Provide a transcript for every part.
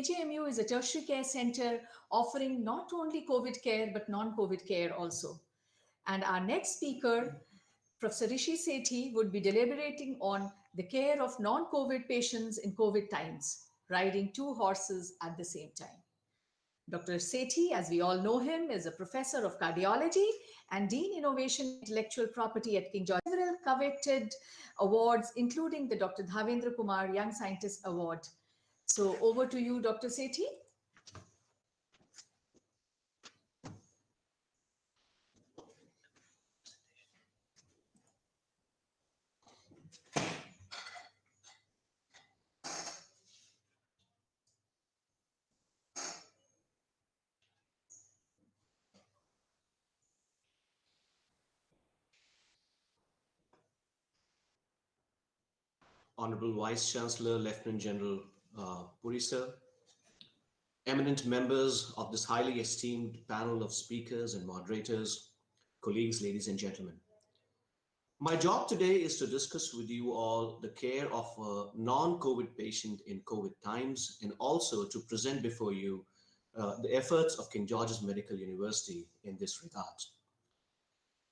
AJMU is a tertiary care center offering not only COVID care but non-COVID care also. And our next speaker, Professor Rishi Sethi, would be deliberating on the care of non-COVID patients in COVID times, riding two horses at the same time. Dr. Sethi, as we all know him, is a professor of cardiology and Dean Innovation Intellectual Property at King George. Several coveted awards, including the Dr. Dhavendra Kumar Young Scientist Award. So over to you, Dr. Sethi. Honorable Vice Chancellor, Lieutenant General Puri sir, eminent members of this highly esteemed panel of speakers and moderators, colleagues, ladies and gentlemen. My job today is to discuss with you all the care of a non-COVID patient in COVID times, and also to present before you the efforts of King George's Medical University in this regard.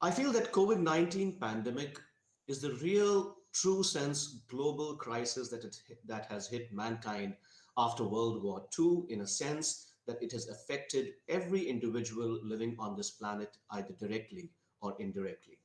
I feel that COVID-19 pandemic is the real true sense global crisis that has hit mankind after World War II, in a sense that it has affected every individual living on this planet, either directly or indirectly.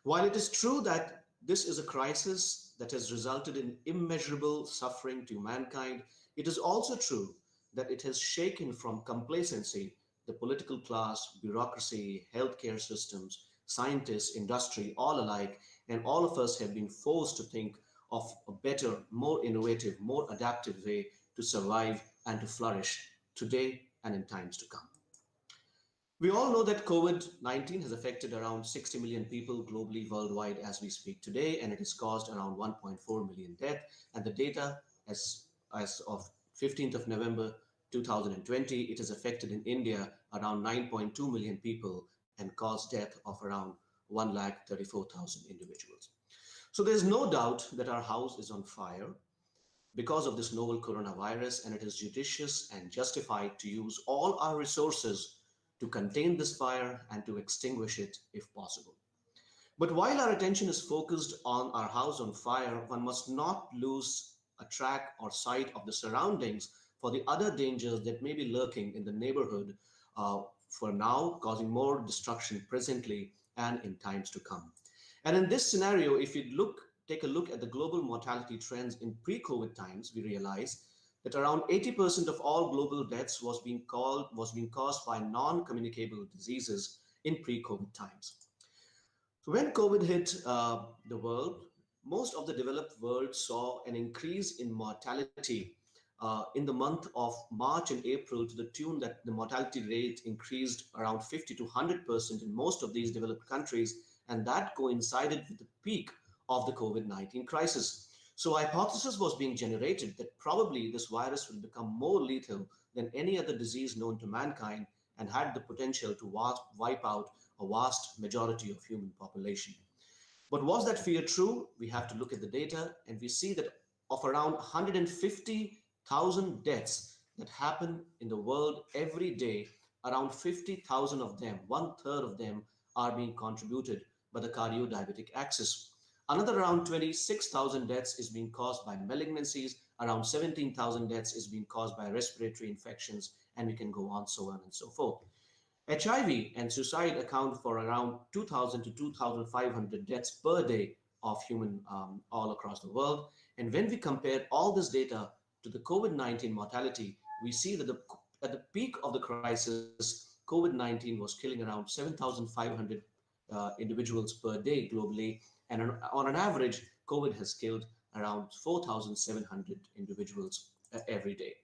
While it is true that this is a crisis that has resulted in immeasurable suffering to mankind, it is also true that it has shaken from complacency the political class, bureaucracy, healthcare systems, scientists, industry, all alike, and all of us have been forced to think of a better, more innovative, more adaptive way to survive and to flourish today and in times to come. We all know that COVID-19 has affected around 60 million people globally, worldwide as we speak today, and it has caused around 1.4 million deaths. And the data as of 15th of November 2020, it has affected in India around 9.2 million people and caused death of around 1,34,000 individuals. So there's no doubt that our house is on fire because of this novel coronavirus, and it is judicious and justified to use all our resources to contain this fire and to extinguish it if possible. But while our attention is focused on our house on fire, one must not lose a track or sight of the surroundings for the other dangers that may be lurking in the neighborhood for now, causing more destruction presently and in times to come. And in this scenario, if you take a look at the global mortality trends in pre-COVID times, we realize that around 80% of all global deaths was being caused by non-communicable diseases in pre-COVID times. So when COVID hit the world, most of the developed world saw an increase in mortality in the month of March and April, to the tune that the mortality rate increased around 50 to 100% in most of these developed countries, and that coincided with the peak of the COVID-19 crisis. So a hypothesis was being generated that probably this virus will become more lethal than any other disease known to mankind and had the potential to wipe out a vast majority of human population. But was that fear true? We have to look at the data, and we see that of around 150,000 deaths that happen in the world every day, around 50,000 of them, 1/3 of them, are being contributed by the cardio-diabetic axis. Another around 26,000 deaths is being caused by malignancies, around 17,000 deaths is being caused by respiratory infections, and we can go on, so on and so forth. HIV and suicide account for around 2,000 to 2,500 deaths per day of human all across the world. And when we compare all this data to the COVID-19 mortality, we see that at the peak of the crisis, COVID-19 was killing around 7,500 individuals per day globally. And on an average, COVID has killed around 4,700 individuals every day.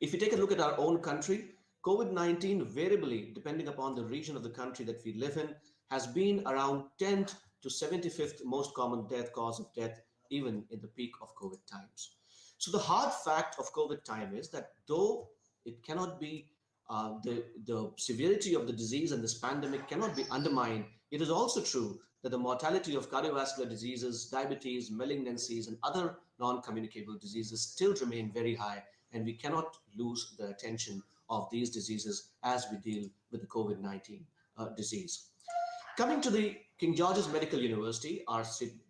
If you take a look at our own country, COVID-19 variably, depending upon the region of the country that we live in, has been around 10th to 75th most common cause of death, even in the peak of COVID times. So the hard fact of COVID time is that though it cannot be the severity of the disease and this pandemic cannot be undermined, it is also true that the mortality of cardiovascular diseases, diabetes, malignancies, and other non-communicable diseases still remain very high. and we cannot lose the attention of these diseases as we deal with the COVID-19 disease. Coming to the King George's Medical University,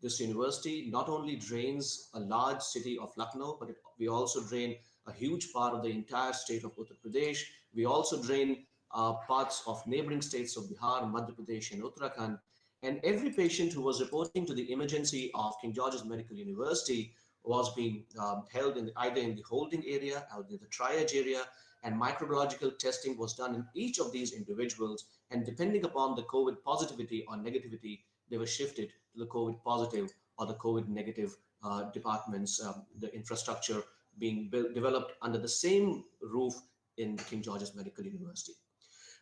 this university not only drains a large city of Lucknow, but we also drain a huge part of the entire state of Uttar Pradesh. We also drain parts of neighboring states of Bihar, Madhya Pradesh, and Uttarakhand. And every patient who was reporting to the emergency of King George's Medical University was being held in either in the holding area or in the triage area, and microbiological testing was done in each of these individuals. And depending upon the COVID positivity or negativity, they were shifted to the COVID positive or the COVID negative departments, the infrastructure being developed under the same roof in King George's Medical University.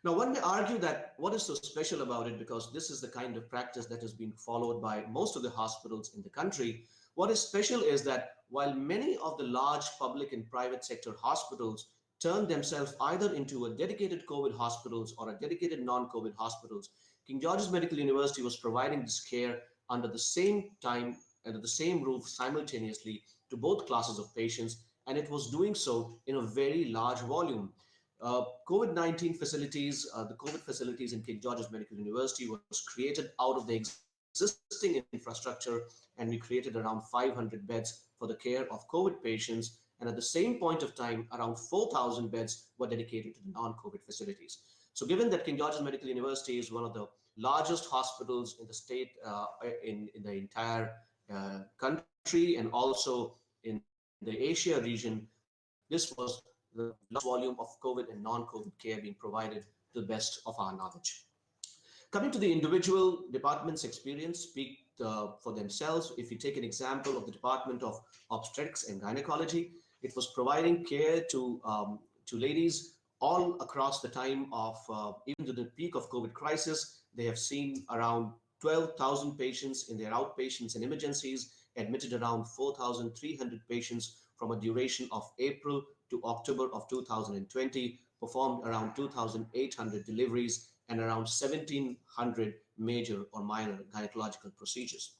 Now, one may argue that what is so special about it, because this is the kind of practice that has been followed by most of the hospitals in the country. What is special is that while many of the large public and private sector hospitals turn themselves either into a dedicated COVID hospitals or a dedicated non-COVID hospitals, King George's Medical University was providing this care under the same time, under the same roof simultaneously to both classes of patients, and it was doing so in a very large volume. COVID-19 facilities, the COVID facilities in King George's Medical University was created out of the existing infrastructure, and we created around 500 beds for the care of COVID patients. And at the same point of time, around 4,000 beds were dedicated to the non-COVID facilities. So given that King George's Medical University is one of the largest hospitals in the state, in the entire country, and also in the Asia region, this was the largest volume of COVID and non-COVID care being provided to the best of our knowledge. Coming to the individual department's experience, speak for themselves. If you take an example of the Department of Obstetrics and Gynecology, it was providing care to ladies all across the time of, even to the peak of COVID crisis. They have seen around 12,000 patients in their outpatients and emergencies, admitted around 4,300 patients from a duration of April to October of 2020, performed around 2,800 deliveries and around 1,700 major or minor gynecological procedures.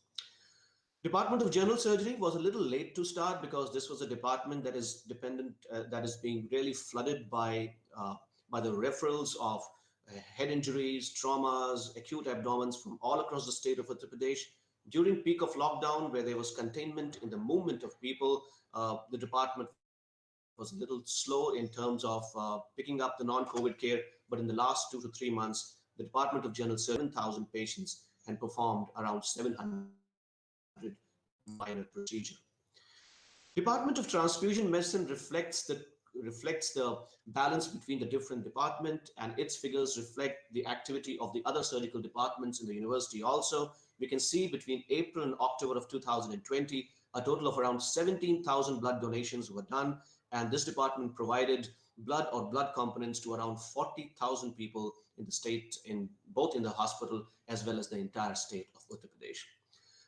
Department of General Surgery was a little late to start because this was a department that is dependent, that is being really flooded by the referrals of head injuries, traumas, acute abdomens from all across the state of Uttar Pradesh. During peak of lockdown, where there was containment in the movement of people, the department was a little slow in terms of picking up the non-COVID care. But in the last 2 to 3 months, the Department of General 7,000 patients and performed around 700 minor procedure. Department of Transfusion Medicine reflects the balance between the different department, and its figures reflect the activity of the other surgical departments in the university also. We can see between April and October of 2020, a total of around 17,000 blood donations were done, and this department provided blood or blood components to around 40,000 people in the state, both in the hospital as well as the entire state of Uttar Pradesh.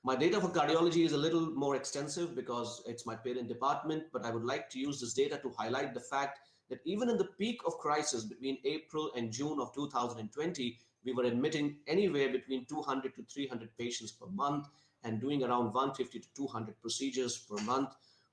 My data for cardiology is a little more extensive because it's my parent department, but I would like to use this data to highlight the fact that even in the peak of crisis between April and June of 2020, we were admitting anywhere between 200 to 300 patients per month and doing around 150 to 200 procedures per month.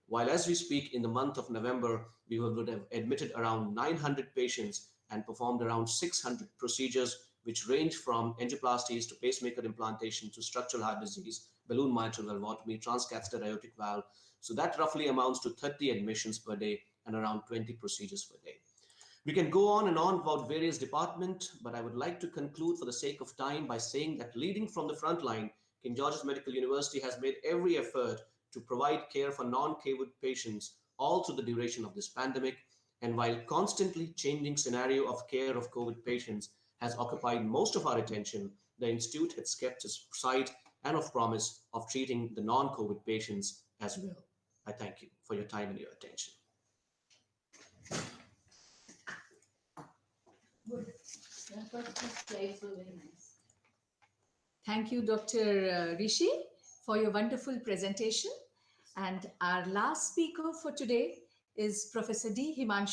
While as we speak, in the month of November, we would have admitted around 900 patients and performed around 600 procedures, which range from angioplasties to pacemaker implantation to structural heart disease, balloon mitral valvotomy, transcatheter aortic valve. So that roughly amounts to 30 admissions per day and around 20 procedures per day. We can go on and on about various departments, but I would like to conclude for the sake of time by saying that leading from the front line, King George's Medical University has made every effort to provide care for non-COVID patients all through the duration of this pandemic. And while constantly changing scenario of care of COVID patients has occupied most of our attention, the Institute has kept its sight and of promise of treating the non-COVID patients as well. I thank you for your time and your attention. Good. That was slides were very nice. Thank you, Dr. Rishi, for your wonderful presentation. And our last speaker for today is Professor D. Himanshu